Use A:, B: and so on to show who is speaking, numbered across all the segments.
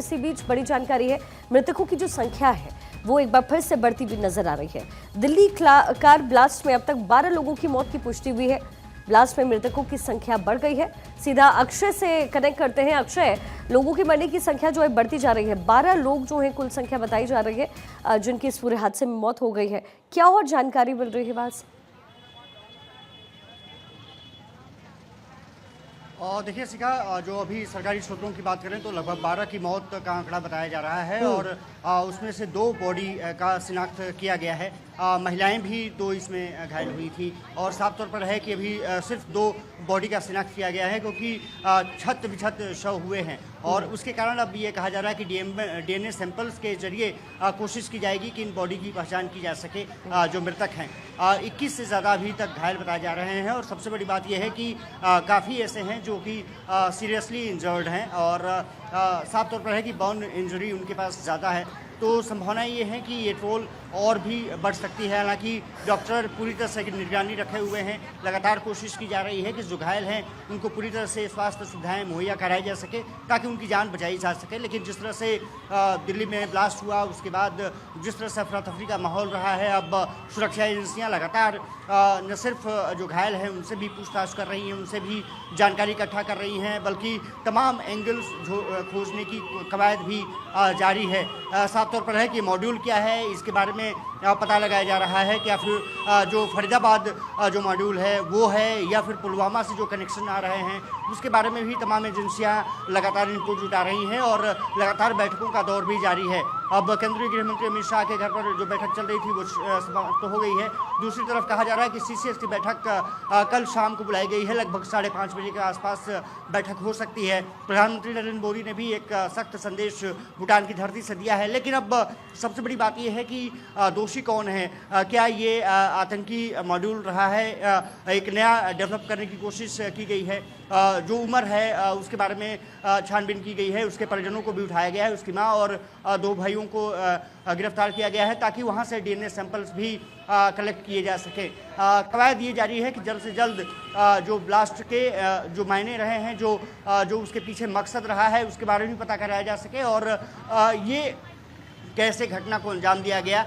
A: इसी बीच बड़ी जानकारी है, मृतकों की जो संख्या है वो एक बार फिर से बढ़ती हुई नजर आ रही है। दिल्ली कार ब्लास्ट में अब तक 12 लोगों की मौत की पुष्टि हुई है। ब्लास्ट में मृतकों की संख्या बढ़ गई है। सीधा अक्षय से कनेक्ट करते हैं। अक्षय, लोगों की मरने की संख्या जो है बढ़ती जा रही है, 12 लोग जो है कुल संख्या बताई जा रही है जिनकी इस पूरे हादसे में मौत हो गई है। क्या और जानकारी मिल रही है वहां से?
B: और देखिए शिखा, जो अभी सरकारी सूत्रों की बात करें तो लगभग 12 की मौत का आंकड़ा बताया जा रहा है और उसमें से 2 बॉडी का शिनाख्त किया गया है। महिलाएं भी 2 इसमें घायल हुई थी और साफ तौर पर है कि अभी सिर्फ 2 बॉडी का शिनाख्त किया गया है क्योंकि छत विछत शव हुए हैं और उसके कारण अब ये कहा जा रहा है कि डीएनए सैंपल्स के जरिए कोशिश की जाएगी कि इन बॉडी की पहचान की जा सके जो मृतक हैं। 21 से ज़्यादा अभी तक घायल बताए जा रहे हैं और सबसे बड़ी बात यह है कि काफ़ी ऐसे हैं जो कि सीरियसली इंजर्ड हैं और साफ तौर पर है कि बर्न इंजरी उनके पास ज़्यादा है। तो संभावना ये है कि ये ट्रोल और भी बढ़ सकती है। हालांकि डॉक्टर पूरी तरह से निगरानी रखे हुए हैं, लगातार कोशिश की जा रही है कि जो घायल हैं उनको पूरी तरह से स्वास्थ्य सुविधाएं मुहैया कराई जा सके ताकि उनकी जान बचाई जा सके। लेकिन जिस तरह से दिल्ली में ब्लास्ट हुआ उसके बाद जिस तरह से अफरा तफरी का माहौल रहा है, अब सुरक्षा एजेंसियाँ लगातार न सिर्फ जो घायल हैं उनसे भी पूछताछ कर रही हैं, उनसे भी जानकारी इकट्ठा कर रही हैं, बल्कि तमाम एंगल्स खोजने की कवायद भी जारी है। साफ तौर पर है कि मॉड्यूल क्या है इसके बारे में पता लगाया जा रहा है, क्या फिर जो फरीदाबाद जो मॉड्यूल है वो है या फिर पुलवामा से जो कनेक्शन आ रहे हैं उसके बारे में भी तमाम एजेंसियां लगातार इनपुट जुटा रही हैं और लगातार बैठकों का दौर भी जारी है। अब केंद्रीय गृह मंत्री अमित शाह के घर पर जो बैठक चल रही थी वो समाप्त तो हो गई है। दूसरी तरफ कहा जा रहा है कि सीसीएस की बैठक कल शाम को बुलाई गई है, लगभग 5:30 बजे के आसपास बैठक हो सकती है। प्रधानमंत्री नरेंद्र मोदी ने भी एक सख्त संदेश भूटान की धरती से दिया है। लेकिन अब सबसे बड़ी बात यह है कि दोषी कौन है, क्या ये आतंकी मॉड्यूल रहा है, एक नया डेवलप करने की कोशिश की गई है, जो उम्र है उसके बारे में छानबीन की गई है, उसके परिजनों को भी उठाया गया है, उसकी मां और 2 भाइयों को गिरफ्तार किया गया है ताकि वहां से डीएनए सैंपल्स भी कलेक्ट किए जा सके। कवायद ये जारी है कि जल्द से जल्द जो ब्लास्ट के जो मायने रहे हैं, जो उसके पीछे मकसद रहा है उसके बारे में पता कराया जा सके और ये कैसे घटना को अंजाम दिया गया।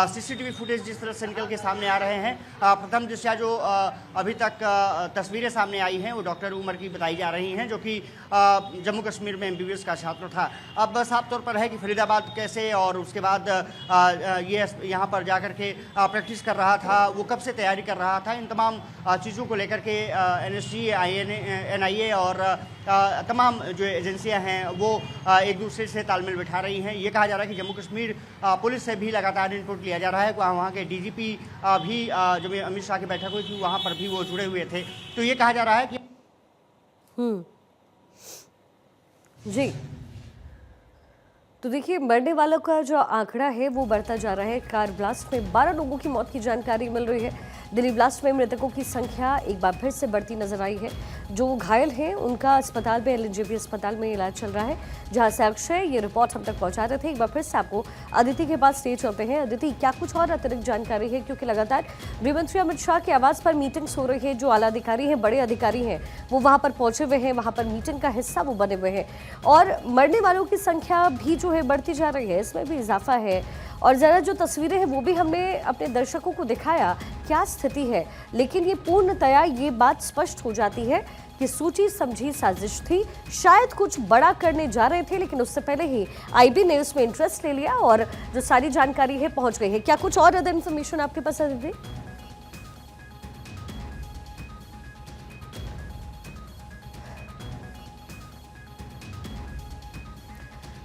B: सीसीटीवी फुटेज जिस तरह से निकल के सामने आ रहे हैं, प्रथम दृष्टया जो अभी तक तस्वीरें सामने आई हैं वो डॉक्टर उमर की बताई जा रही हैं जो कि जम्मू कश्मीर में एमबीबीएस का छात्र था। अब साफ तौर पर है कि फरीदाबाद कैसे और उसके बाद ये यहाँ पर जाकर के प्रैक्टिस कर रहा था, वो कब से तैयारी कर रहा था, इन तमाम चीज़ों को लेकर के एनएसजी, एनआईए और तमाम जो एजेंसियां हैं वो एक दूसरे से तालमेल बिठा रही हैं। ये कहा जा रहा है कि जम्मू कश्मीर पुलिस से भी लगातार इनपुट लिया जा रहा है। वहाँ के डीजीपी भी जब अमित शाह की बैठक हुई थी वहाँ पर भी वो जुड़े हुए थे। तो ये कहा जा रहा है कि
A: जी, तो देखिए मरने वालों का जो आंकड़ा है वो बढ़ता जा रहा है। कार ब्लास्ट में 12 लोगों की मौत की जानकारी मिल रही है। दिल्ली ब्लास्ट में मृतकों की संख्या एक बार फिर से बढ़ती नजर आई है। जो घायल हैं उनका अस्पताल में, एलएनजेपी अस्पताल में इलाज चल रहा है, जहां से अक्षय ये रिपोर्ट हम तक पहुंचा रहे थे। एक बार फिर से आपको अदिति के पास ले चलते हैं। अदिति, क्या कुछ और अतिरिक्त जानकारी है, क्योंकि लगातार गृहमंत्री अमित शाह के आवास पर मीटिंग्स हो रही है, जो आला अधिकारी हैं, बड़े अधिकारी हैं, वो वहां पर पहुंचे हुए हैं, वहां पर मीटिंग का हिस्सा वो बने हुए हैं और मरने वालों की संख्या भी जो है बढ़ती जा रही है, इसमें भी इजाफा है। और ज़रा जो तस्वीरें हैं वो भी हमने अपने दर्शकों को दिखाया क्या स्थिति है, लेकिन ये पूर्णतया ये बात स्पष्ट हो जाती है कि सोची समझी साजिश थी। शायद कुछ बड़ा करने जा रहे थे, लेकिन उससे पहले ही आईबी ने उसमें इंटरेस्ट ले लिया और जो सारी जानकारी है पहुंच गई है। क्या कुछ और अदर इन्फॉर्मेशन आपके पास है?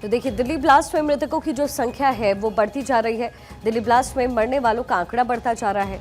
A: तो देखिए, दिल्ली ब्लास्ट में मृतकों की जो संख्या है वो बढ़ती जा रही है। दिल्ली ब्लास्ट में मरने वालों का आंकड़ा बढ़ता जा रहा है।